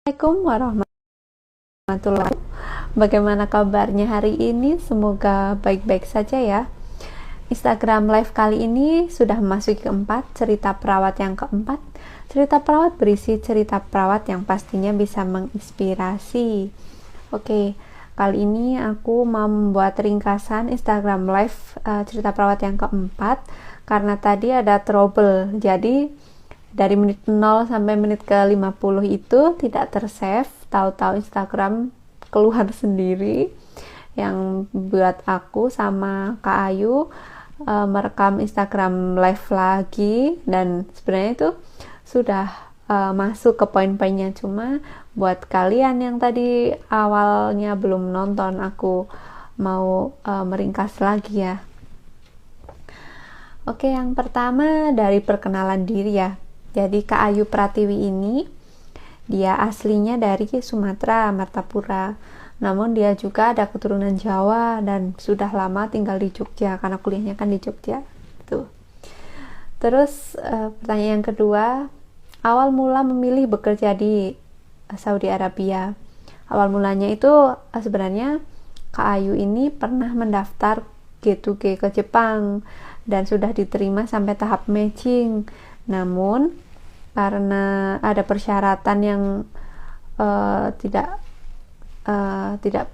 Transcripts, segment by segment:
Assalamualaikum warahmatullahi. Bagaimana kabarnya hari ini? Semoga baik-baik saja ya. Instagram live kali ini sudah memasuki keempat, cerita perawat yang keempat. Cerita perawat berisi cerita perawat yang pastinya bisa menginspirasi. Oke, kali ini aku mau membuat ringkasan Instagram live cerita perawat yang keempat karena tadi ada trouble. Jadi dari menit 0 sampai menit ke 50 itu tidak tersave, tahu-tahu Instagram keluar sendiri, yang buat aku sama Kak Ayu merekam Instagram live lagi. Dan sebenarnya itu sudah masuk ke poin-poinnya, cuma buat kalian yang tadi awalnya belum nonton, aku mau meringkas lagi ya. Oke, yang pertama dari perkenalan diri ya. Jadi Kak Ayu Pratiwi ini dia aslinya dari Sumatera, Martapura. Namun dia juga ada keturunan Jawa dan sudah lama tinggal di Jogja karena kuliahnya kan di Jogja. Tuh. Terus pertanyaan yang kedua, awal mula memilih bekerja di Saudi Arabia. Awal mulanya itu sebenarnya Kak Ayu ini pernah mendaftar G2G ke Jepang dan sudah diterima sampai tahap matching. Namun karena ada persyaratan yang tidak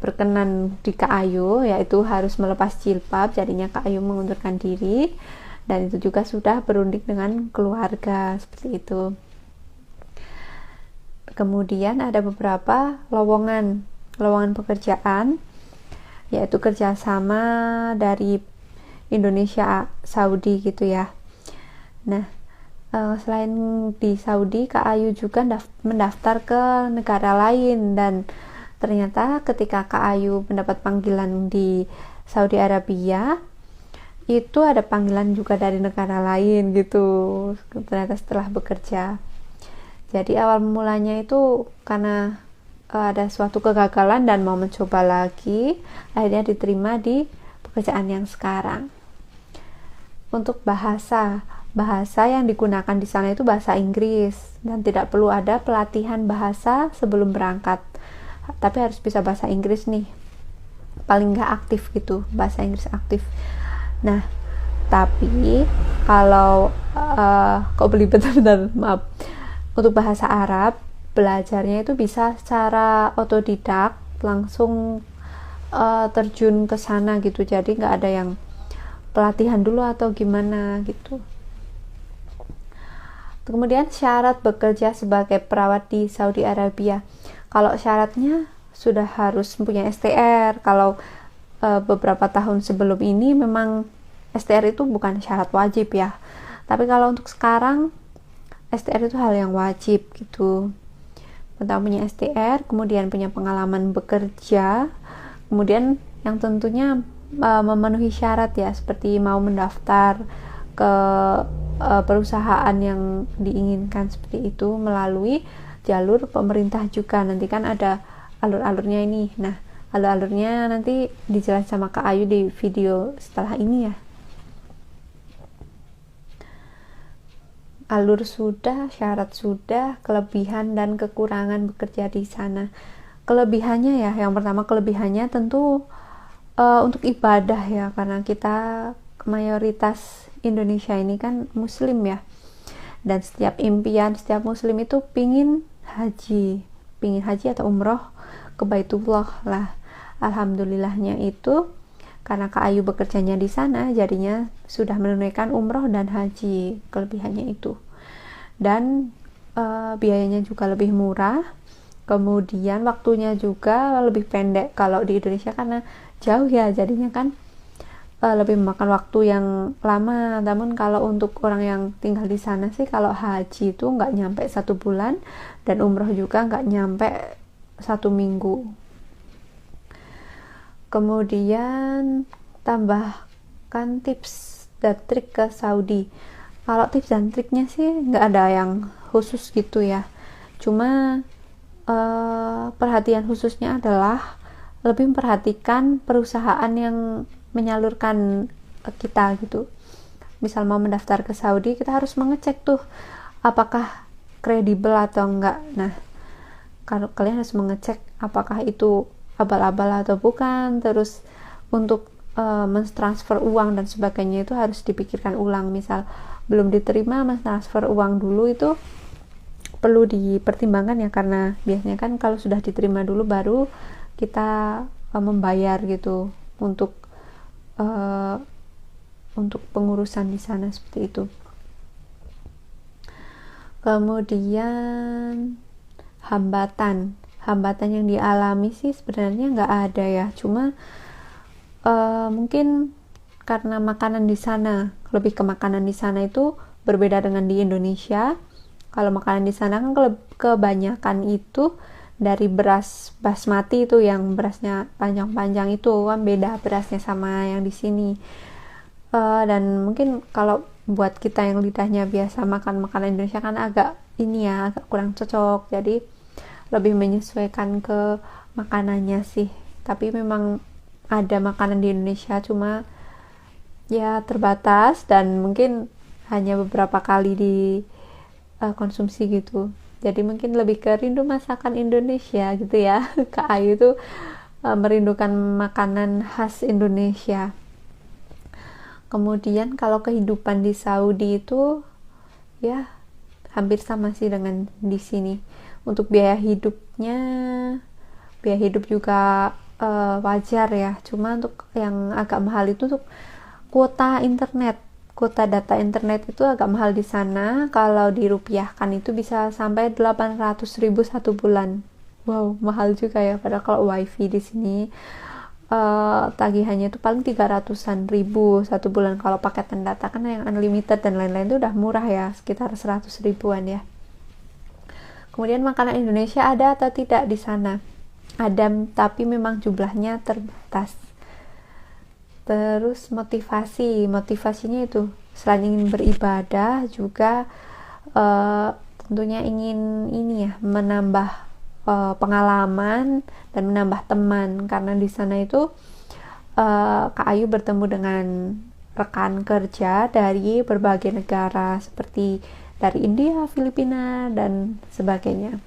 berkenan di Kak Ayu, yaitu harus melepas jilbab, jadinya Kak Ayu mengundurkan diri, dan itu juga sudah berunding dengan keluarga seperti itu. Kemudian ada beberapa lowongan pekerjaan, yaitu kerjasama dari Indonesia Saudi gitu ya. Nah, selain di Saudi, Kak Ayu juga mendaftar ke negara lain, dan ternyata ketika Kak Ayu mendapat panggilan di Saudi Arabia, itu ada panggilan juga dari negara lain gitu, ternyata setelah bekerja. Jadi awal mulanya itu karena ada suatu kegagalan dan mau mencoba lagi, akhirnya diterima di pekerjaan yang sekarang. Untuk bahasa yang digunakan di sana itu bahasa Inggris, dan tidak perlu ada pelatihan bahasa sebelum berangkat, tapi harus bisa bahasa Inggris nih, paling nggak aktif gitu, bahasa Inggris aktif. Nah, tapi kalau kok belibet bentar, maaf. Untuk bahasa Arab, belajarnya itu bisa secara otodidak, langsung terjun ke sana gitu, jadi nggak ada yang pelatihan dulu atau gimana gitu. Kemudian syarat bekerja sebagai perawat di Saudi Arabia. Kalau syaratnya sudah harus mempunyai STR. Kalau beberapa tahun sebelum ini memang STR itu bukan syarat wajib ya. Tapi kalau untuk sekarang STR itu hal yang wajib gitu. Pertama punya STR, kemudian punya pengalaman bekerja, kemudian yang tentunya memenuhi syarat ya, seperti mau mendaftar ke perusahaan yang diinginkan seperti itu melalui jalur pemerintah juga. Nanti kan ada alur-alurnya ini. Nah, alur-alurnya nanti dijelaskan sama Kak Ayu di video setelah ini ya. Alur sudah, syarat sudah, kelebihan dan kekurangan bekerja di sana. Kelebihannya ya, yang pertama kelebihannya tentu untuk ibadah ya, karena kita mayoritas Indonesia ini kan muslim ya, dan setiap impian setiap muslim itu pingin haji atau umroh ke Baitullah lah. Alhamdulillahnya itu karena Kak Ayu bekerjanya di sana, jadinya sudah menunaikan umroh dan haji, kelebihannya itu. Dan biayanya juga lebih murah, kemudian waktunya juga lebih pendek. Kalau di Indonesia karena jauh ya, jadinya kan lebih memakan waktu yang lama. Namun kalau untuk orang yang tinggal di sana sih, kalau haji itu nggak nyampe 1 bulan, dan umroh juga nggak nyampe 1 minggu. Kemudian tambahkan tips dan trik ke Saudi. Kalau tips dan triknya sih nggak ada yang khusus gitu ya, cuma perhatian khususnya adalah lebih memperhatikan perusahaan yang menyalurkan kita gitu. Misal mau mendaftar ke Saudi, kita harus mengecek tuh apakah kredibel atau enggak. Nah, kalian harus mengecek apakah itu abal-abal atau bukan. Terus untuk mentransfer uang dan sebagainya itu harus dipikirkan ulang. Misal belum diterima, mentransfer uang dulu itu perlu dipertimbangkan ya, karena biasanya kan kalau sudah diterima dulu baru kita membayar gitu untuk pengurusan di sana, seperti itu. Kemudian hambatan yang dialami sih sebenarnya nggak ada ya, cuma mungkin karena makanan di sana, lebih ke makanan di sana itu berbeda dengan di Indonesia. Kalau makanan di sana kan kebanyakan itu dari beras basmati, itu yang berasnya panjang-panjang itu kan, beda berasnya sama yang di sini. Dan mungkin kalau buat kita yang lidahnya biasa makan makanan Indonesia kan agak kurang cocok, jadi lebih menyesuaikan ke makanannya sih. Tapi memang ada makanan di Indonesia, cuma ya terbatas dan mungkin hanya beberapa kali konsumsi gitu. Jadi mungkin lebih ke rindu masakan Indonesia gitu ya. Kak Ayu tuh merindukan makanan khas Indonesia. Kemudian kalau kehidupan di Saudi itu ya hampir sama sih dengan di sini. Untuk biaya hidup juga wajar ya. Cuma untuk yang agak mahal itu untuk kuota data internet itu agak mahal di sana. Kalau dirupiahkan itu bisa sampai 800.000 satu bulan. Wow, mahal juga ya. Padahal kalau wifi di sini tagihannya itu paling 300-an ribu satu bulan. Kalau paketan data kan yang unlimited dan lain-lain itu udah murah ya, sekitar 100 ribuan ya. Kemudian makanan Indonesia ada atau tidak di sana? Ada, tapi memang jumlahnya terbatas. Terus motivasinya itu selain ingin beribadah juga tentunya ingin menambah pengalaman dan menambah teman, karena di sana itu Kak Ayu bertemu dengan rekan kerja dari berbagai negara seperti dari India, Filipina dan sebagainya.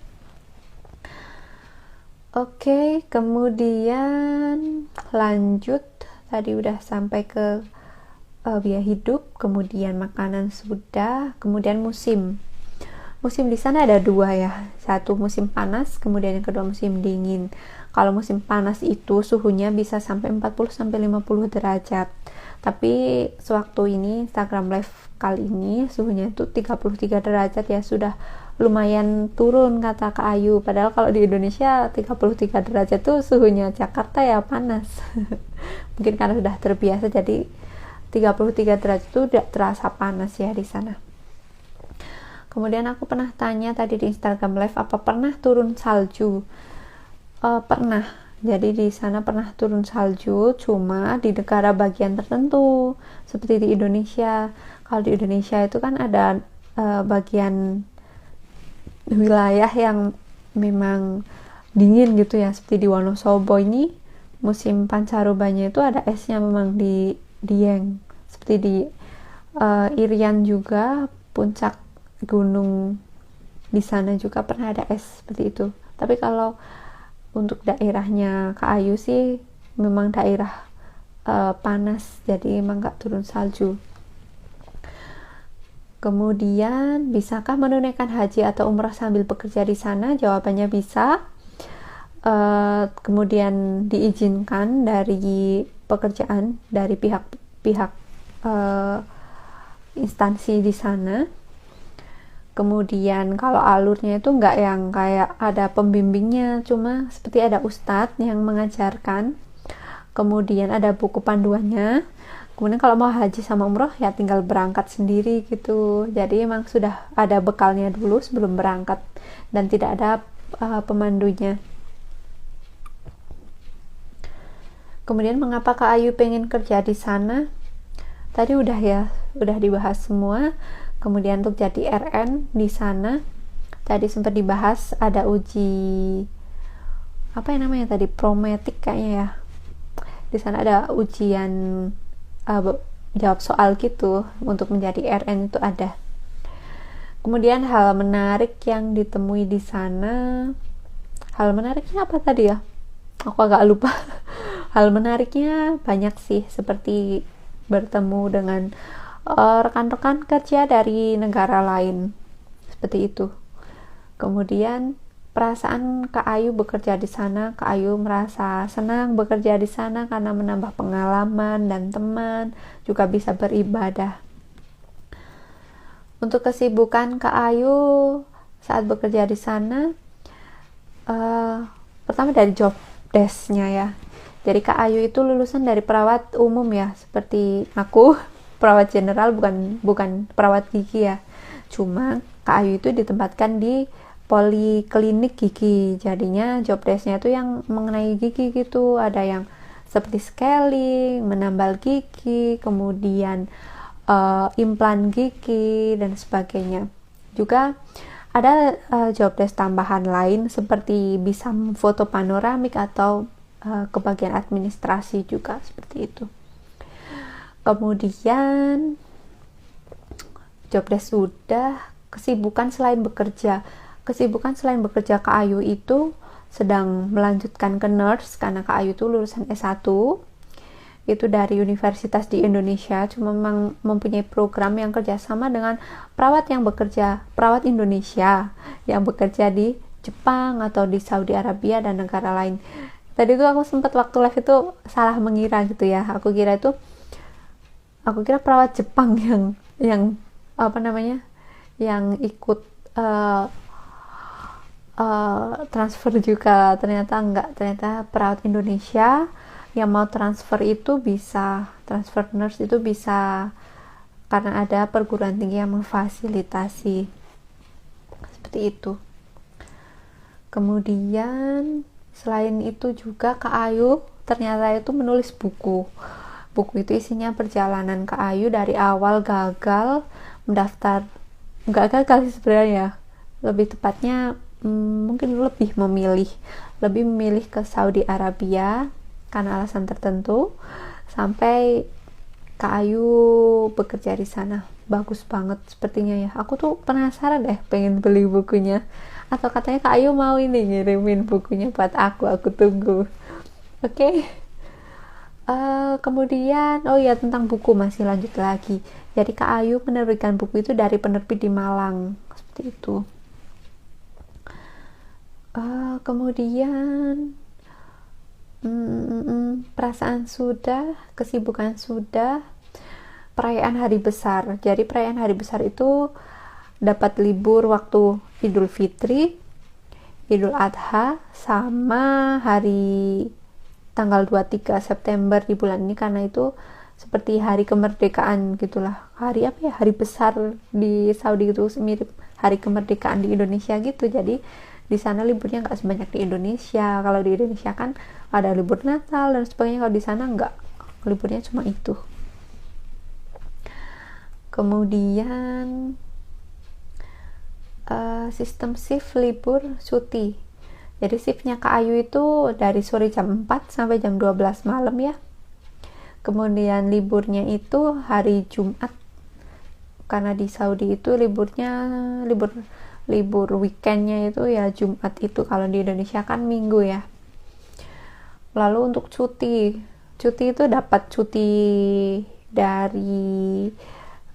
Oke, kemudian lanjut, tadi udah sampai ke biaya hidup, kemudian makanan sudah, kemudian musim di sana ada dua ya, satu musim panas, kemudian yang kedua musim dingin. Kalau musim panas itu suhunya bisa sampai 40-50 derajat, tapi sewaktu ini Instagram live kali ini suhunya itu 33 derajat ya, sudah lumayan turun kata Kak Ayu. Padahal kalau di Indonesia 33 derajat tuh suhunya Jakarta ya panas. Mungkin karena sudah terbiasa, jadi 33 derajat itu tidak terasa panas ya di sana. Kemudian aku pernah tanya tadi di Instagram live, apa pernah turun salju? Pernah. Jadi di sana pernah turun salju, cuma di negara bagian tertentu seperti di Indonesia. Kalau di Indonesia itu kan ada bagian wilayah yang memang dingin gitu ya, seperti di Wonosobo ini musim pancarobanya itu ada esnya memang di Dieng, seperti di Irian juga, puncak gunung di sana juga pernah ada es seperti itu. Tapi kalau untuk daerahnya Kak Ayu sih memang daerah panas, jadi emang gak turun salju. Kemudian, bisakah menunaikan haji atau umrah sambil bekerja di sana? Jawabannya bisa. Kemudian diizinkan dari pekerjaan dari pihak instansi di sana. Kemudian kalau alurnya itu nggak yang kayak ada pembimbingnya, cuma seperti ada ustadz yang mengajarkan. Kemudian ada buku panduannya. Kemudian kalau mau haji sama umroh ya tinggal berangkat sendiri gitu. Jadi emang sudah ada bekalnya dulu sebelum berangkat dan tidak ada pemandunya. Kemudian mengapa Kak Ayu pengen kerja di sana? Tadi udah dibahas semua. Kemudian untuk jadi RN di sana tadi sempat dibahas, ada uji apa yang namanya tadi, prometik kayaknya ya. Di sana ada ujian jawab soal gitu untuk menjadi RN itu ada. Kemudian hal menarik yang ditemui di sana Hal menariknya apa tadi ya, aku agak lupa. Hal menariknya banyak sih, seperti bertemu dengan rekan-rekan kerja dari negara lain, seperti itu. Kemudian perasaan Kak Ayu bekerja di sana, Kak Ayu merasa senang bekerja di sana karena menambah pengalaman dan teman, juga bisa beribadah. Untuk kesibukan Kak Ayu saat bekerja di sana, pertama dari job desk-nya ya. Jadi Kak Ayu itu lulusan dari perawat umum ya, seperti aku, perawat general, bukan perawat gigi ya. Cuma Kak Ayu itu ditempatkan di poliklinik gigi, jadinya job desk-nya itu yang mengenai gigi gitu. Ada yang seperti scaling, menambal gigi, kemudian implan gigi dan sebagainya. Juga ada job desk tambahan lain seperti bisa foto panoramik atau ke bagian administrasi juga, seperti itu. Kemudian job desk sudah, kesibukan selain bekerja Kak Ayu itu sedang melanjutkan ke nurse, karena Kak Ayu itu lulusan S1 itu dari universitas di Indonesia, cuma memang mempunyai program yang kerjasama dengan perawat Indonesia yang bekerja di Jepang atau di Saudi Arabia dan negara lain. Tadi tuh aku sempat waktu live itu salah mengira gitu ya, aku kira perawat Jepang yang apa namanya, yang ikut transfer juga. Ternyata enggak, ternyata perawat Indonesia yang mau transfer nurse itu bisa karena ada perguruan tinggi yang memfasilitasi, seperti itu. Kemudian selain itu juga Kak Ayu ternyata itu menulis buku itu isinya perjalanan Kak Ayu dari awal gagal mendaftar, enggak gagal sih sebenarnya, lebih tepatnya mungkin lebih memilih ke Saudi Arabia karena alasan tertentu, sampai Kak Ayu bekerja di sana. Bagus banget sepertinya ya, aku tuh penasaran deh, pengen beli bukunya, atau katanya Kak Ayu mau ini ngirimin bukunya buat aku tunggu. Oke. Kemudian tentang buku masih lanjut lagi. Jadi Kak Ayu menerbitkan buku itu dari penerbit di Malang, seperti itu. Kemudian perasaan sudah, kesibukan sudah, perayaan hari besar. Jadi perayaan hari besar itu dapat libur waktu Idul Fitri, Idul Adha, sama hari tanggal 23 September di bulan ini, karena itu seperti hari kemerdekaan gitulah. Hari apa ya? Hari besar di Saudi itu mirip hari kemerdekaan di Indonesia gitu. Jadi di sana liburnya nggak sebanyak di Indonesia. Kalau di Indonesia kan ada libur Natal dan sebagainya, kalau di sana nggak, liburnya cuma itu. Kemudian sistem shift libur cuti. Jadi shiftnya Kak Ayu itu dari sore jam 4 sampai jam 12 malam ya. Kemudian liburnya itu hari Jumat, karena di Saudi itu libur weekendnya itu ya Jumat itu, kalau di Indonesia kan Minggu ya. Lalu untuk cuti itu dapat cuti dari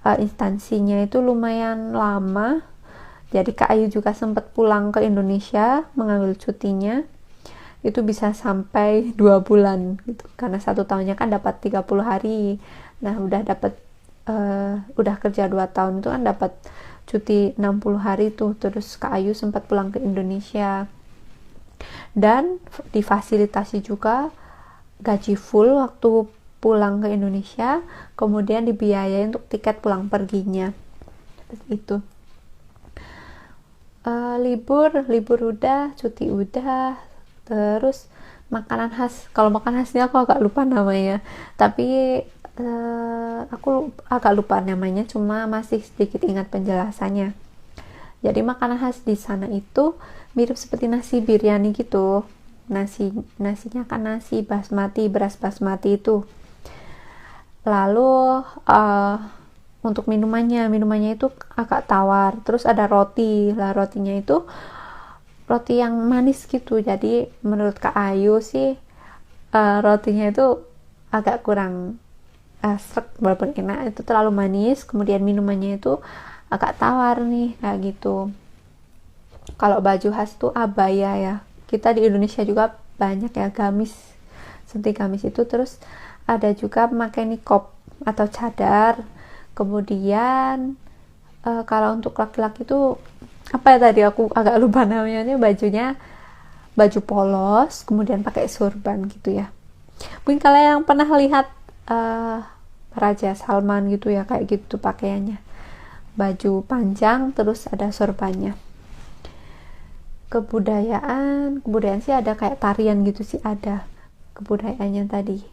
instansinya itu lumayan lama. Jadi Kak Ayu juga sempat pulang ke Indonesia mengambil cutinya, itu bisa sampai 2 bulan gitu, karena 1 tahunnya kan dapat 30 hari. Nah udah kerja 2 tahun itu kan dapat cuti 60 hari tuh. Terus Kak Ayu sempat pulang ke Indonesia dan difasilitasi juga gaji full waktu pulang ke Indonesia, kemudian dibiayai untuk tiket pulang perginya. Itu libur udah, cuti udah, terus makanan khas. Kalau makanan khasnya aku agak lupa namanya, tapi aku agak lupa namanya, cuma masih sedikit ingat penjelasannya. Jadi makanan khas di sana itu mirip seperti nasi biryani gitu. Nasinya kan nasi basmati, beras basmati itu. Lalu untuk minumannya itu agak tawar. Terus ada roti. Lah rotinya itu roti yang manis gitu. Jadi menurut Kak Ayu sih rotinya itu agak kurang srek, walaupun enak, itu terlalu manis. Kemudian minumannya itu agak tawar nih kayak gitu. Kalau baju khas itu abaya ya, kita di Indonesia juga banyak ya, gamis, seperti gamis itu. Terus ada juga pakai nikop atau cadar. Kemudian kalau untuk laki-laki itu apa ya, tadi aku agak lupa namanya, bajunya baju polos kemudian pakai sorban gitu ya. Mungkin kalian yang pernah lihat Raja Salman gitu ya, kayak gitu pakaiannya, baju panjang terus ada sorbannya. Kebudayaan sih ada kayak tarian gitu sih, ada kebudayaannya tadi.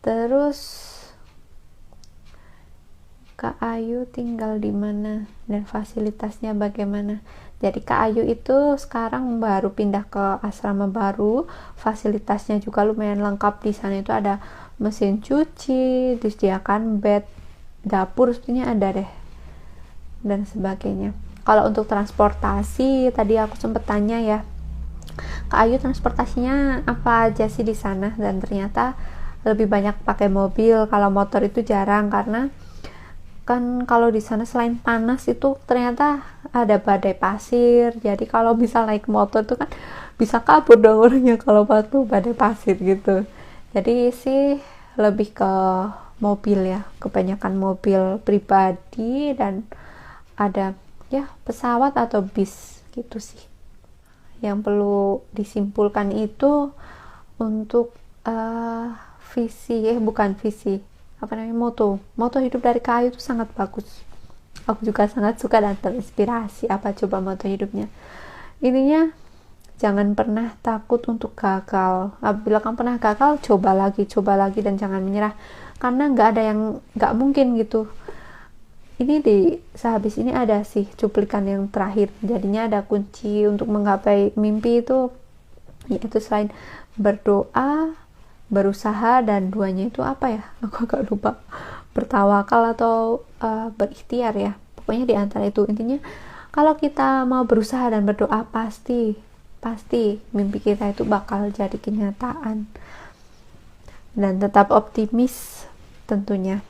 Terus Kak Ayu tinggal di mana dan fasilitasnya bagaimana? Jadi Kak Ayu itu sekarang baru pindah ke asrama baru, fasilitasnya juga lumayan lengkap. Di sana itu ada mesin cuci, disediakan bed, dapur sepertinya ada deh, dan sebagainya. Kalau untuk transportasi, tadi aku sempat tanya ya, Kak Ayu transportasinya apa aja sih di sana? Dan ternyata lebih banyak pakai mobil, kalau motor itu jarang, karena kan kalau di sana selain panas itu ternyata ada badai pasir. Jadi kalau bisa naik motor itu kan bisa kabur dong orangnya kalau waktu badai pasir gitu. Jadi sih lebih ke mobil ya, kebanyakan mobil pribadi, dan ada ya pesawat atau bis gitu sih. Yang perlu disimpulkan itu untuk visi apa namanya, moto hidup dari Kak Ayu itu sangat bagus. Aku juga sangat suka dan terinspirasi. Apa coba moto hidupnya? Intinya jangan pernah takut untuk gagal. Apabila kamu pernah gagal, coba lagi, dan jangan menyerah, karena nggak ada yang nggak mungkin gitu. Ini di sehabis ini ada sih cuplikan yang terakhir, jadinya ada kunci untuk menggapai mimpi itu, yaitu selain berdoa, berusaha, dan duanya itu apa ya, aku agak lupa, bertawakal atau berikhtiar ya, pokoknya di antara itu. Intinya kalau kita mau berusaha dan berdoa, pasti mimpi kita itu bakal jadi kenyataan, dan tetap optimis tentunya.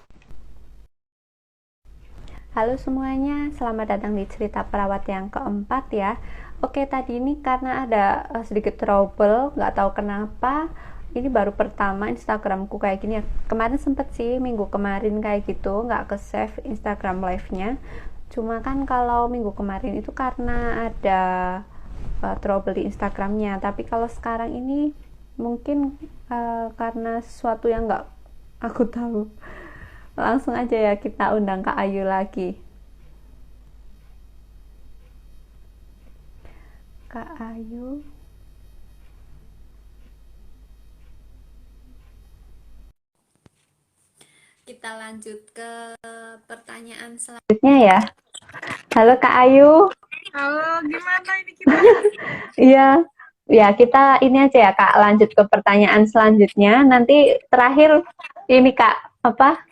Halo semuanya, selamat datang di cerita perawat yang keempat ya. Oke, tadi ini karena ada sedikit trouble, nggak tahu kenapa. Ini baru pertama Instagramku kayak gini ya. Kemarin sempet sih, minggu kemarin kayak gitu, nggak ke save Instagram live-nya. Cuma kan kalau minggu kemarin itu karena ada trouble di Instagramnya. Tapi kalau sekarang ini mungkin karena sesuatu yang nggak aku tahu. Langsung aja ya kita undang Kak Ayu lagi. Kak Ayu. Kita lanjut ke pertanyaan selanjutnya ya. Halo Kak Ayu. Halo, gimana ini kita? Iya. Ya, kita ini aja ya Kak, lanjut ke pertanyaan selanjutnya. Nanti terakhir ini Kak, apa?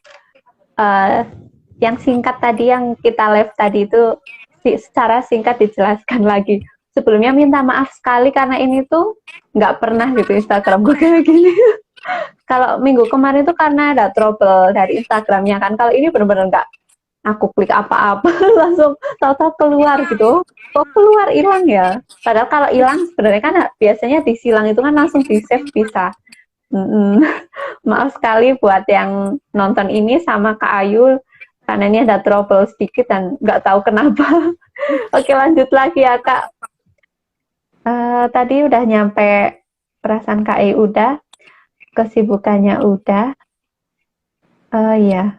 Yang singkat tadi, yang kita live tadi itu secara singkat dijelaskan lagi. Sebelumnya minta maaf sekali karena ini tuh nggak pernah gitu Instagram gue kayak gini. Kalau minggu kemarin tuh karena ada trouble dari Instagramnya kan. Kalau ini bener-bener nggak aku klik apa-apa langsung tahu-tahu keluar gitu. Kok keluar, hilang ya? Padahal kalau hilang sebenarnya kan biasanya disilang itu kan langsung di save bisa. Maaf sekali buat yang nonton ini sama Kak Ayu, karena ini ada trouble sedikit dan nggak tahu kenapa. Oke, lanjut lagi ya Kak. Tadi udah nyampe, perasaan Kak Ayu udah, kesibukannya udah. Ya,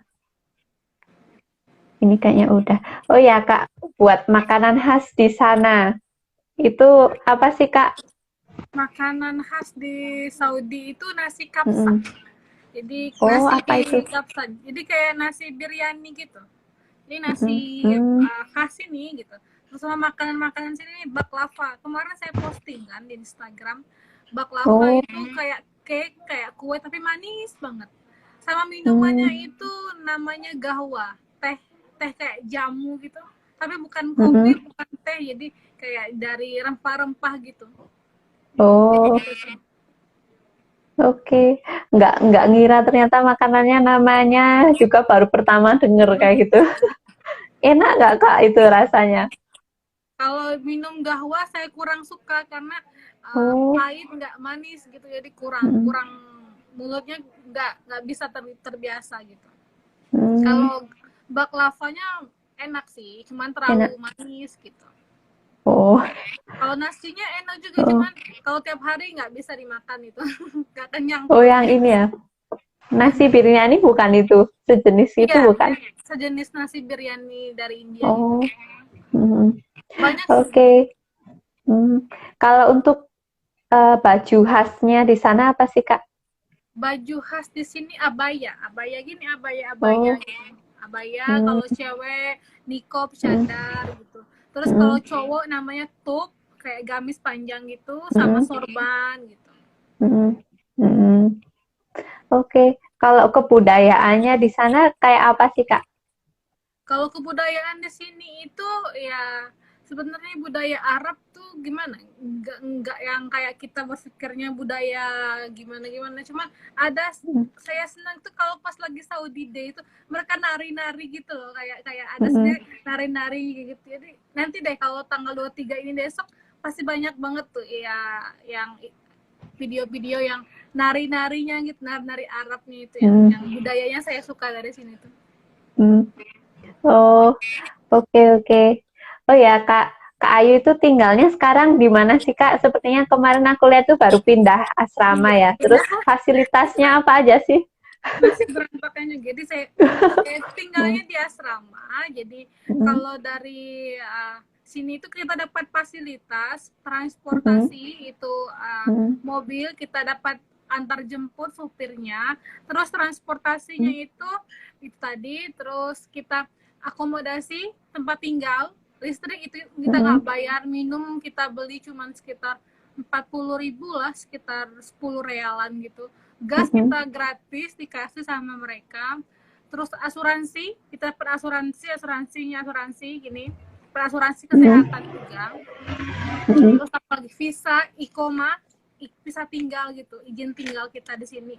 ini kayaknya udah. Oh ya Kak, buat makanan khas di sana itu apa sih Kak? Makanan khas di Saudi itu nasi kapsa. Jadi Oh, nasi apa itu? kapsa. Jadi kayak nasi biryani gitu. Ini nasi Hmm. khas ini gitu. Terus sama makanan-makanan sini baklava. Kemarin saya posting kan di Instagram. Baklava Oh. itu kayak cake, kayak kue tapi manis banget. Sama Hmm. minumannya itu namanya gahwa, teh teh kayak jamu gitu. Tapi bukan kopi, Mm-mm. bukan teh. Jadi kayak dari rempah-rempah gitu. Oh, oke. Nggak ngira ternyata makanannya namanya juga baru pertama denger kayak gitu. Enak nggak Kak itu rasanya? Kalau minum gahwa saya kurang suka karena Oh, pahit, nggak manis gitu, jadi kurang mm, kurang mulutnya nggak bisa terbiasa gitu. mm, Kalau baklavanya enak sih, cuman terlalu enak. manis gitu. Oh, Kalau nasinya enak juga, oh, cuman kalau tiap hari nggak bisa dimakan itu, nggak kenyang oh yang perutnya. ini ya. Nasi biryani bukan itu, sejenis itu Iya, bukan? sejenis nasi biryani dari India gitu. Oh, mm, Banyak sih. oke. Mm. Kalau untuk baju khasnya di sana apa sih Kak? Baju khas di sini abaya, abaya gini, abaya Oh, gitu. Abaya mm, kalau cewek niqab, mm, cadar gitu. Terus kalau mm, cowok namanya tuk, kayak gamis panjang gitu, sama mm, sorban gitu. mm, mm. Oke. Kalau kebudayaannya di sana kayak apa sih Kak? Kalau kebudayaan di sini itu ya sebenarnya budaya Arab tuh gimana? Enggak yang kayak kita berpikirnya budaya gimana gimana. Cuma ada, Mm, saya senang tuh kalau pas lagi Saudi Day itu mereka nari-nari gitu loh, kayak kayak ada mm, sendiri nari-nari gitu. Jadi nanti deh kalau tanggal 23 ini besok pasti banyak banget tuh ya yang video-video yang nari-narinya gitu, nari-nari Arabnya itu yang mm, budayanya saya suka dari sini tuh. mm. Oh, oke oke. Oh ya Kak, Kak Ayu itu tinggalnya sekarang di mana sih Kak? Sepertinya kemarin aku lihat tuh baru pindah asrama Iya, ya. Terus pindah fasilitasnya apa aja sih? masih berantakan juga. Jadi saya Mm, tinggalnya di asrama. Jadi mm, kalau dari sini itu kita dapat fasilitas mm, transportasi itu, mm, mobil kita dapat antar jemput supirnya. Terus transportasinya mm, itu tadi. Terus kita akomodasi tempat tinggal, listrik itu kita mm, nggak bayar, minum kita beli cuman sekitar 40.000 lah, sekitar 10 realan gitu. Gas mm, kita gratis dikasih sama mereka. Terus asuransi, kita asuransi gini, perasuransi mm, kesehatan juga. mm, Terus apalagi visa, ikoma, visa tinggal gitu, izin tinggal kita di sini.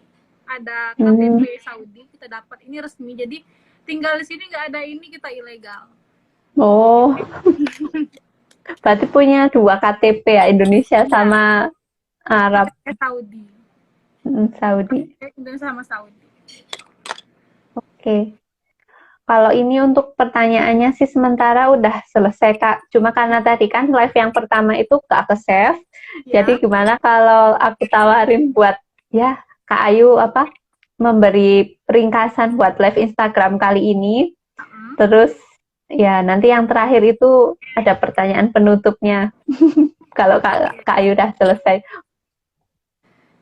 Ada mm. KTP Saudi kita dapat, ini resmi. Jadi tinggal di sini nggak ada ini kita ilegal. Oh, berarti punya dua KTP ya, Indonesia Iya, sama Arab, KTP Saudi. Saudi. KTP Indonesia sama Saudi. Oke. Kalau ini untuk pertanyaannya sih sementara udah selesai Kak. Cuma karena tadi kan live yang pertama itu gak ke-save. Jadi Ya. gimana kalau aku tawarin buat ya Kak Ayu apa memberi ringkasan buat live Instagram kali ini. Terus ya nanti yang terakhir itu ada pertanyaan penutupnya. Kalau Kak Ayu udah selesai.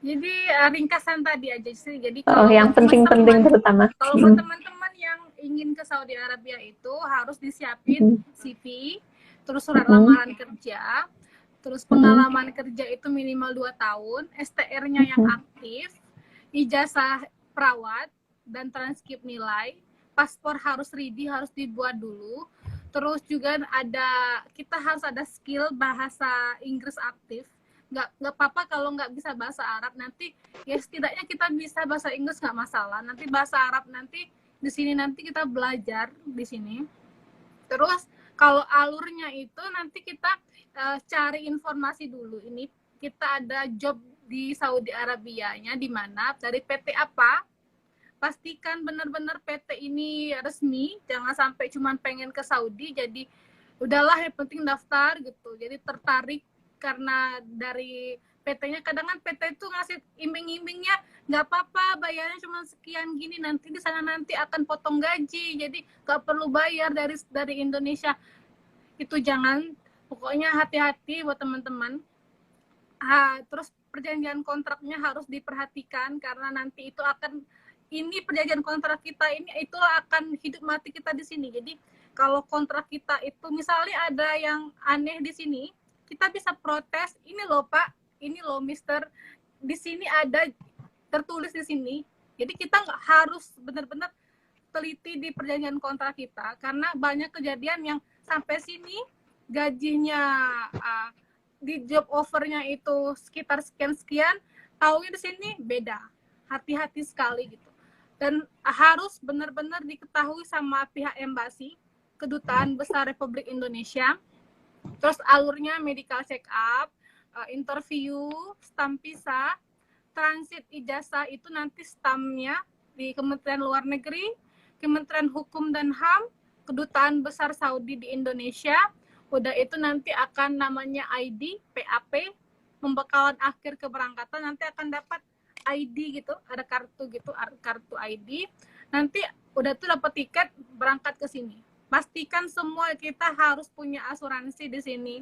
Jadi ringkasan tadi aja sih. Jadi Oh, yang penting-penting terutama. kalau buat teman-teman yang ingin ke Saudi Arabia itu harus disiapin Mm, CV, terus surat mm, lamaran kerja, terus mm, pengalaman kerja itu minimal 2 tahun, STR-nya yang mm, aktif, ijazah perawat dan transkrip nilai, paspor harus ready, harus dibuat dulu. Terus juga kita harus ada skill bahasa Inggris aktif. Nggak apa-apa kalau nggak bisa bahasa Arab, nanti ya setidaknya kita bisa bahasa Inggris nggak masalah. Nanti bahasa Arab nanti di sini nanti kita belajar di sini. Terus kalau alurnya itu nanti kita cari informasi dulu. Ini kita ada job di Saudi Arabia-nya di mana, dari PT apa. Pastikan benar-benar PT ini resmi, jangan sampai cuma pengen ke Saudi jadi udahlah yang penting daftar gitu. Jadi tertarik karena dari PT-nya, kadang kan PT itu ngasih iming-imingnya nggak apa-apa bayarnya cuma sekian gini, nanti di sana nanti akan potong gaji, jadi nggak perlu bayar dari Indonesia. Itu jangan, pokoknya hati-hati buat teman-teman. Terus perjanjian kontraknya harus diperhatikan karena nanti itu akan, ini perjanjian kontrak kita ini itu akan hidup mati kita di sini. Jadi kalau kontrak kita itu misalnya ada yang aneh di sini, kita bisa protes, ini loh Pak, ini loh Mister, di sini ada tertulis di sini. Jadi kita nggak harus benar-benar teliti di perjanjian kontrak kita, karena banyak kejadian yang sampai sini gajinya di job offernya itu sekitar sekian-sekian, tahunya di sini beda. Hati-hati sekali gitu. Dan harus benar-benar diketahui sama pihak embasi, Kedutaan Besar Republik Indonesia. Terus alurnya medical check up, interview, stamp visa, transit ijazah itu nanti stampnya di Kementerian Luar Negeri, Kementerian Hukum dan HAM, Kedutaan Besar Saudi di Indonesia. Udah itu nanti akan namanya ID, PAP, pembekalan akhir keberangkatan, nanti akan dapat ID gitu, ada kartu gitu, kartu ID. Nanti udah tuh dapat tiket berangkat ke sini. Pastikan semua kita harus punya asuransi di sini,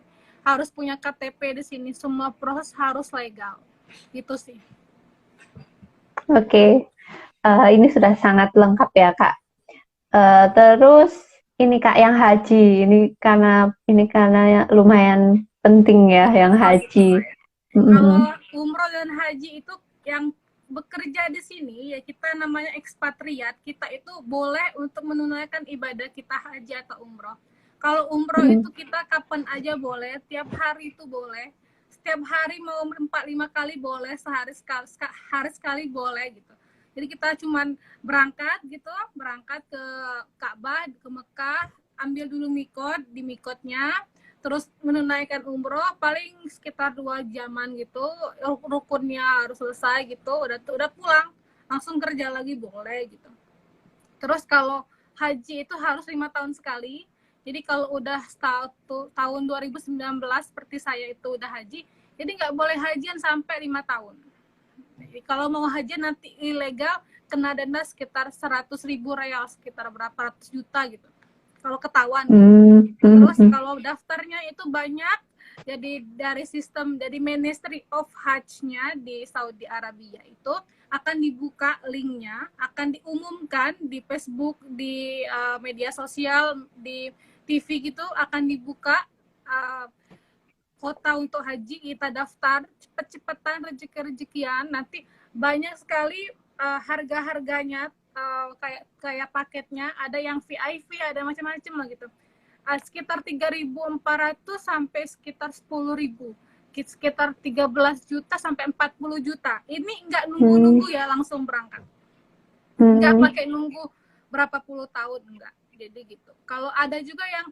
harus punya KTP di sini, semua proses harus legal. Gitu sih. Oke, ini sudah sangat lengkap ya Kak. Terus ini Kak yang haji, ini karena lumayan penting ya yang haji. Kalau umroh dan haji itu yang bekerja di sini ya kita namanya ekspatriat, kita itu boleh untuk menunaikan ibadah kita haji atau umroh. Kalau umroh itu kita kapan aja boleh, tiap hari itu boleh, setiap hari mau 4-5 kali boleh, hari sekali boleh gitu. Jadi kita cuman berangkat gitu, berangkat ke Ka'bah, ke Mekah, ambil dulu mikot, di mikotnya, terus menunaikan umroh paling sekitar 2 jaman gitu, rukunnya harus selesai gitu, udah pulang, langsung kerja lagi boleh gitu. Terus kalau haji itu harus 5 tahun sekali. Jadi kalau udah tahun 2019 seperti saya itu udah haji, jadi nggak boleh hajian sampai 5 tahun. Jadi kalau mau haji nanti ilegal kena denda sekitar 100.000 real, sekitar berapa ratus juta gitu. Kalau ketahuan. Terus kalau daftarnya itu banyak, jadi dari sistem, dari Ministry of Hajj-nya di Saudi Arabia itu akan dibuka linknya, akan diumumkan di Facebook, di media sosial, di TV gitu, akan dibuka kota untuk haji, kita daftar, cepet-cepetan rezeki-rezekian, nanti banyak sekali harga-harganya, kayak paketnya, ada yang VIP, ada macam-macam lah gitu. Sekitar 3.400 sampai sekitar 10.000, sekitar 13 juta sampai 40 juta. Ini nggak nunggu-nunggu ya, langsung berangkat. Nggak pakai nunggu berapa puluh tahun, enggak. Jadi gitu. Kalau ada juga yang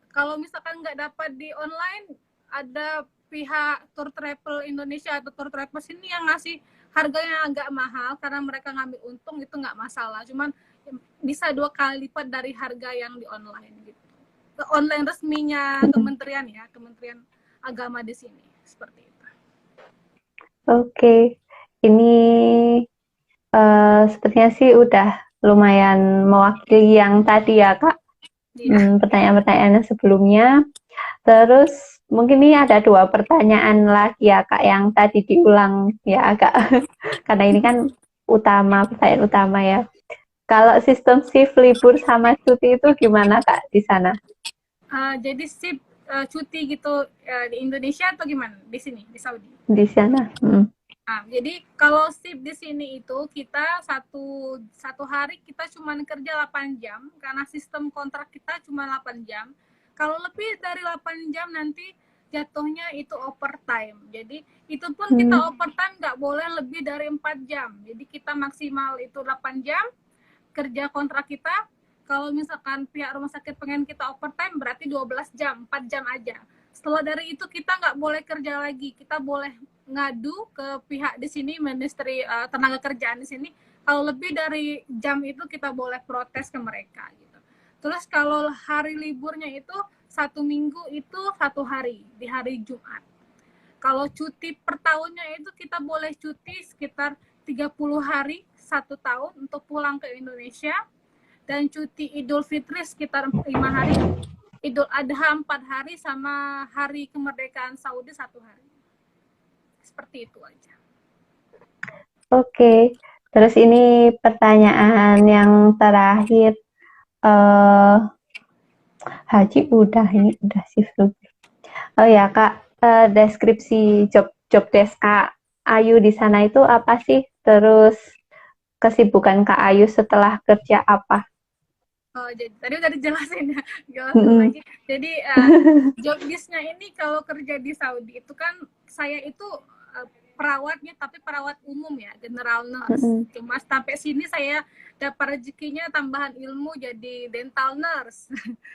kalau misalkan nggak dapat di online, ada pihak Tour Travel Indonesia atau Tour Travel sini yang ngasih harganya agak mahal karena mereka ngambil untung, itu nggak masalah. Cuman bisa 2 kali lipat dari harga yang di online gitu. Online resminya kementerian ya, Kementerian Agama di sini seperti itu. Oke, ini sepertinya sih udah lumayan mewakili yang tadi ya Kak. Pertanyaan-pertanyaan sebelumnya. Terus mungkin ini ada 2 pertanyaan lagi ya Kak yang tadi diulang ya agak karena ini kan pertanyaan utama ya. Kalau sistem shift libur sama cuti itu gimana Kak di sana? Jadi shift cuti gitu di Indonesia atau gimana di sini di Saudi? Di sana. Jadi kalau shift di sini itu kita satu hari kita cuma kerja 8 jam karena sistem kontrak kita cuma 8 jam. Kalau lebih dari 8 jam nanti jatuhnya itu overtime. Jadi itu pun kita overtime nggak boleh lebih dari 4 jam. Jadi kita maksimal itu 8 jam kerja kontrak kita. Kalau misalkan pihak rumah sakit pengen kita overtime berarti 12 jam, 4 jam aja. Setelah dari itu kita nggak boleh kerja lagi. Kita boleh ngadu ke pihak di sini, Ministry Tenaga Kerjaan di sini. Kalau lebih dari jam itu kita boleh protes ke mereka gitu. Terus kalau hari liburnya itu 1 minggu itu 1 hari, di hari Jumat. Kalau cuti per tahunnya itu kita boleh cuti sekitar 30 hari 1 tahun untuk pulang ke Indonesia. Dan cuti Idul Fitri sekitar 5 hari, Idul Adha 4 hari, sama hari kemerdekaan Saudi 1 hari. Seperti itu aja. Oke, terus ini pertanyaan yang terakhir. Haji ini udah shift libur. Oh ya Kak, deskripsi job desk Kak Ayu di sana itu apa sih? Terus kesibukan Kak Ayu setelah kerja apa? Oh, jadi tadi udah dijelasin ya, jelasin Mm-mm. lagi. Jadi job desk-nya ini kalau kerja di Saudi itu kan saya itu perawatnya tapi perawat umum ya, general nurse. Mm-mm. Cuma sampai sini saya dapat rezekinya tambahan ilmu jadi dental nurse.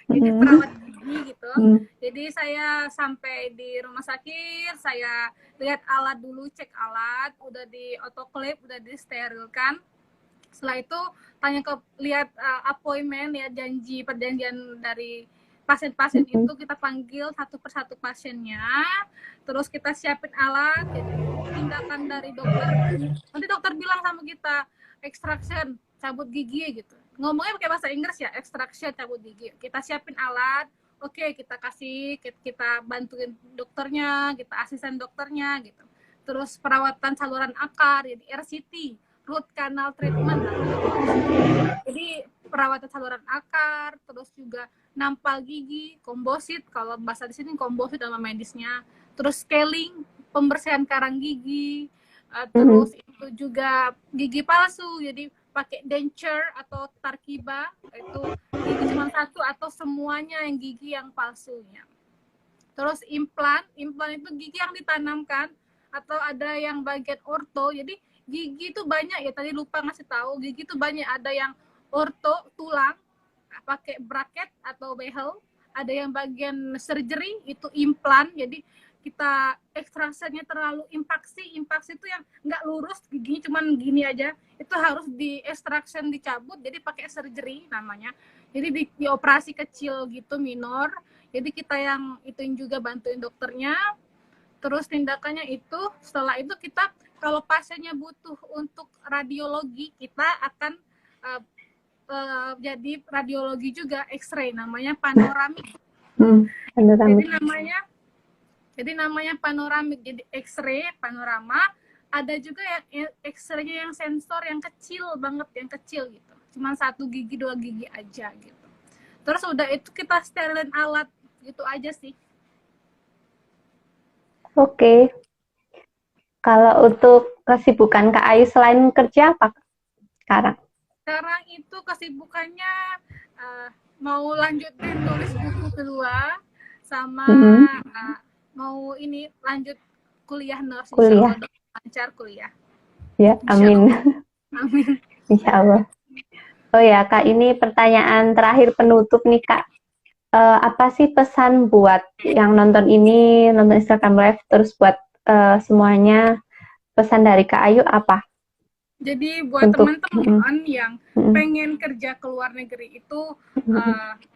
Jadi Mm-mm. perawat gigi gitu. Mm. Jadi saya sampai di rumah sakit, saya lihat alat dulu, cek alat, udah di autoclave, udah disterilkan. Setelah itu tanya ke lihat appointment ya, perjanjian dari pasien-pasien itu, Mm-mm. kita panggil satu persatu pasiennya, terus kita siapin alat. Jadi tindakan dari dokter, nanti dokter bilang sama kita extraction, cabut gigi gitu, ngomongnya pakai bahasa Inggris ya, extraction, cabut gigi. Kita siapin alat, oke, kita kasih, kita bantuin dokternya, kita asisten dokternya gitu. Terus perawatan saluran akar, jadi RCT, root canal treatment namanya kalau di sini. Jadi perawatan saluran akar, terus juga nampal gigi, komposit, kalau bahasa di sini komposit nama medisnya. Terus scaling, pembersihan karang gigi, Mm-mm. terus itu juga gigi palsu, jadi pakai denture atau tarkiba, itu gigi cuma satu atau semuanya yang gigi yang palsunya. Terus implan itu gigi yang ditanamkan, atau ada yang bagian orto. Jadi gigi itu banyak ya, tadi lupa ngasih tahu, gigi itu banyak, ada yang orto tulang pakai bracket atau behel, ada yang bagian surgery itu implan, jadi kita ekstraksinya terlalu impaksi itu yang nggak lurus giginya cuman gini aja, itu harus di extraction, dicabut, jadi pakai surgery namanya. Jadi di operasi kecil gitu, minor, jadi kita yang ituin juga, bantuin dokternya. Terus tindakannya itu, setelah itu kita kalau pasiennya butuh untuk radiologi, kita akan jadi radiologi juga, X-ray, namanya panoramik. Panoramik. Jadi namanya panoramik, jadi X-ray panorama. Ada juga yang X-ray-nya yang sensor yang kecil banget, yang kecil gitu, cuma 1 gigi 2 gigi aja gitu. Terus udah itu kita sterilin alat, gitu aja sih. Oke. Kalau untuk kesibukan Kak Ayu selain kerja apa sekarang? Sekarang itu kesibukannya mau lanjutin nulis buku kedua, sama Mm-mm. mau ini lanjut kuliah nurse, insya Kuliah. Allah lancar kuliah, Ya, insya amin. Allah. Amin. Insya Allah. Oh ya, Kak, ini pertanyaan terakhir penutup nih, Kak. Apa sih pesan buat yang nonton ini, nonton Instagram Live, terus buat semuanya, pesan dari Kak Ayu apa? Jadi buat Untuk teman-teman yang pengen kerja ke luar negeri itu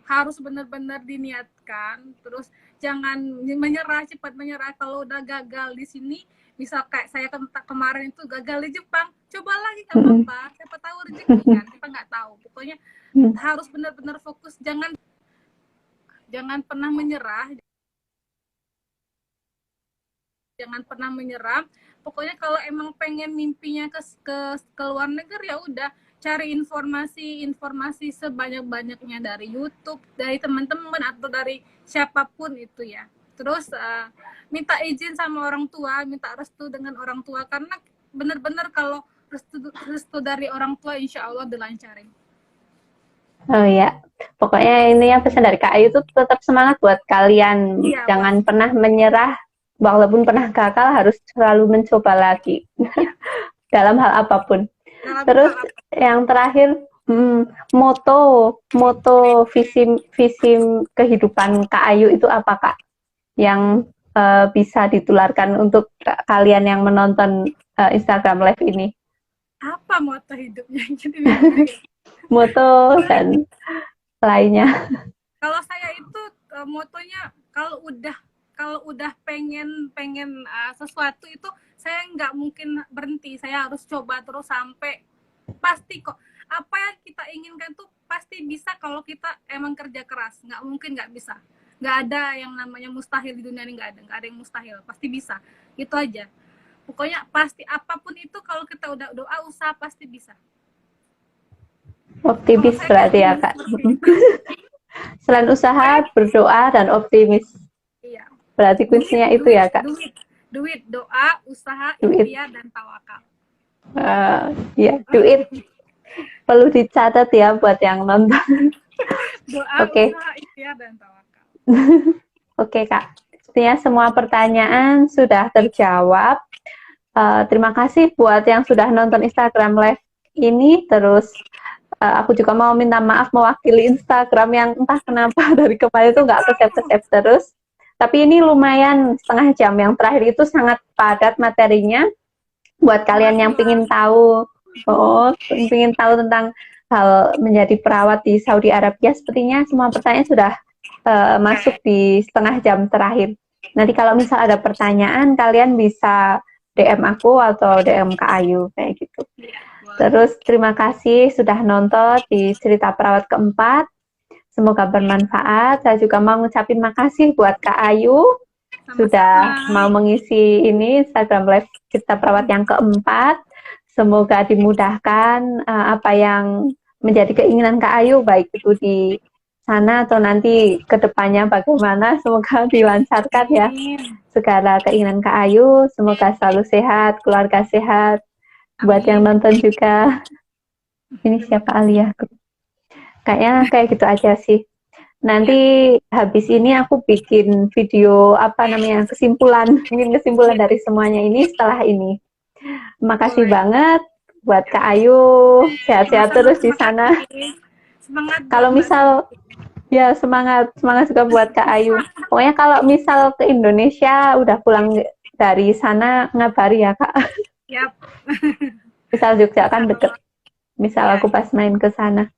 harus benar-benar diniatkan, terus jangan menyerah, cepat menyerah. Kalau udah gagal di sini, misal kayak saya kemarin itu gagal di Jepang, coba lagi, nggak apa-apa, siapa tahu rezeki kan, kita nggak tahu. Pokoknya harus benar-benar fokus, jangan pernah menyerah, jangan pernah menyerah. Pokoknya kalau emang pengen mimpinya ke luar negeri, ya udah cari informasi sebanyak-banyaknya dari YouTube, dari teman-teman atau dari siapapun itu ya. Terus minta izin sama orang tua, minta restu dengan orang tua, karena benar-benar kalau restu dari orang tua, insya Allah dilancarin. Oh ya, pokoknya ini yang pesan dari Kak Ayu tuh tetap semangat buat kalian. Iya, Jangan pernah menyerah, walaupun pernah gagal harus selalu mencoba lagi ya. dalam hal apapun. Dalam Terus yang terakhir, moto visi kehidupan Kak Ayu itu apa, Kak? Yang bisa ditularkan untuk kalian yang menonton Instagram Live ini. apa moto hidupnya? Jadi Moto dan lainnya. kalau saya itu motonya, kalau udah pengen sesuatu itu, saya nggak mungkin berhenti, saya harus coba terus sampai pasti kok. Apa yang kita inginkan tuh pasti bisa kalau kita emang kerja keras, nggak mungkin nggak bisa. Nggak ada yang namanya mustahil di dunia ini, nggak ada yang mustahil, pasti bisa. Itu aja, pokoknya pasti apapun itu, kalau kita udah doa, usaha, pasti bisa. Optimis berarti ya, Kak. Selain usaha, berdoa, dan optimis. Iya. Berarti kuncinya itu ya, Kak. Duit, doa, usaha, ikhtiar, dan tawakal. Ya, duit. Perlu dicatat ya buat yang nonton. Doa, Oke. usaha, ikhtiar, dan tawakal. Oke, Kak. Sepertinya semua pertanyaan sudah terjawab. Terima kasih buat yang sudah nonton Instagram Live ini. Terus aku juga mau minta maaf mewakili Instagram yang entah kenapa dari kemarin itu nggak ke-save terus. Tapi ini lumayan setengah jam. Yang terakhir itu sangat padat materinya. Buat kalian yang ingin tahu, ingin tahu tentang hal menjadi perawat di Saudi Arabia, sepertinya semua pertanyaan sudah masuk di setengah jam terakhir. Nanti kalau misal ada pertanyaan, kalian bisa DM aku atau DM Kak Ayu kayak gitu. Terus terima kasih sudah nonton di cerita perawat keempat. Semoga bermanfaat. Saya juga mau ngucapin makasih buat Kak Ayu sudah mau mengisi ini Instagram Live cerita perawat yang keempat. Semoga dimudahkan apa yang menjadi keinginan Kak Ayu, baik itu di sana atau nanti kedepannya bagaimana. Semoga dilancarkan ya segala keinginan Kak Ayu. Semoga selalu sehat, keluarga sehat. Buat yang nonton juga. Ini siapa Alia? Kayaknya kayak gitu aja sih. Nanti habis ini aku bikin video apa namanya kesimpulan, mungkin kesimpulan dari semuanya ini setelah ini. Makasih banget buat Kak Ayu, sehat-sehat terus di sana. Semangat. Kalau misal ya semangat juga buat Kak Ayu. Pokoknya kalau misal ke Indonesia udah pulang dari sana ngabari ya Kak. Yap. Misal Jogja kan deket. Misal aku pas main ke sana.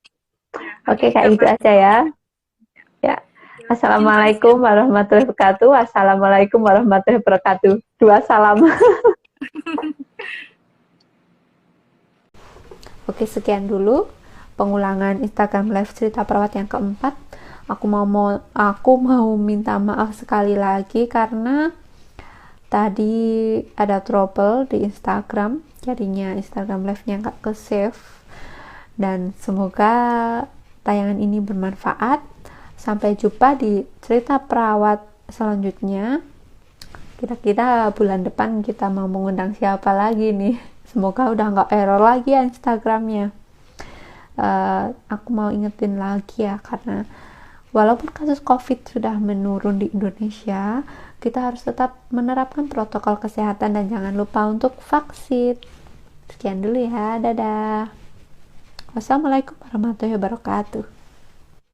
Oke, kayak gitu aja ya. Ya. Assalamualaikum warahmatullahi wabarakatuh. Assalamualaikum warahmatullahi wabarakatuh. Dua salam. Oke, sekian dulu pengulangan Instagram Live cerita perawat yang keempat. Aku mau minta maaf sekali lagi karena tadi ada trouble di Instagram, jadinya Instagram Live-nya nggak ke-save. Dan semoga tayangan ini bermanfaat. Sampai jumpa di cerita perawat selanjutnya. Kira-kira bulan depan kita mau mengundang siapa lagi nih? Semoga udah nggak error lagi ya Instagramnya. Aku mau ingetin lagi ya, karena walaupun kasus COVID sudah menurun di Indonesia, kita harus tetap menerapkan protokol kesehatan dan jangan lupa untuk vaksin. Sekian dulu ya, dadah. Wassalamualaikum warahmatullahi wabarakatuh.